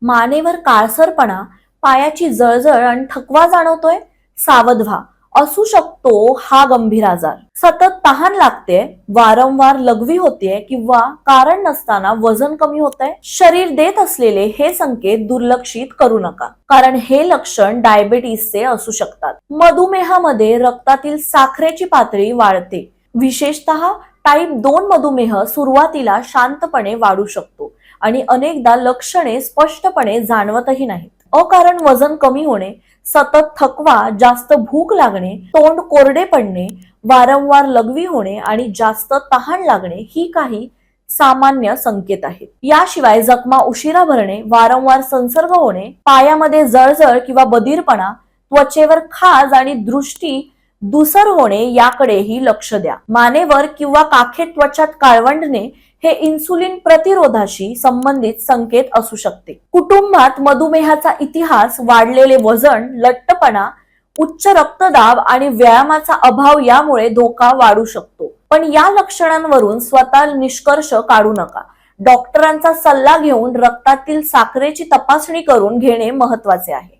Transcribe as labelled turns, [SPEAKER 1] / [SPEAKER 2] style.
[SPEAKER 1] मानेवर काळसरपणा, पायाची जळजळ आणि थकवा जाणवतोय? सावध व्हा, असू शकतो हा गंभीर आजार. सतत तहान लागते, वारंवार लघवी होते किंवा कारण नसताना वजन कमी होतंय, शरीर देत असलेले हे संकेत दुर्लक्षित करू नका, कारण हे लक्षण डायबेटीसचे असू शकतात. मधुमेहामध्ये रक्तातील साखरेची पातळी वाढते. विशेषतः टाईप 2 मधुमेह सुरुवातीला शांतपणे वाढू शकतो आणि अनेकदा लक्षणे स्पष्टपणे जाणवतही नाहीत. अकारण वजन कमी होणे, सतत थकवा, जास्त भूक लागणे, तोंड कोरडे पडणे, वारंवार लघवी होणे आणि जास्त तहान लागणे ही काही सामान्य संकेत आहेत. याशिवाय जखमा उशिरा भरणे, वारंवार संसर्ग होणे, पायामध्ये जळजळ किंवा बधीरपणा, त्वचेवर खाज आणि दृष्टी धूसर होणे याकडेही लक्ष द्या. मानेवर किंवा काखेत त्वचात काळवंडणे हे इन्सुलिन प्रतिरोधाशी संबंधित संकेत असू शकते. कुटुंबात मधुमेहाचा इतिहास, वाढलेले वजन, लठ्ठपणा, उच्च रक्तदाब आणि व्यायामाचा अभाव यामुळे धोका वाढू शकतो. पण या लक्षणांवरून स्वतः निष्कर्ष काढू नका. डॉक्टरांचा सल्ला घेऊन रक्तातील साखरेची तपासणी करून घेणे महत्वाचे आहे.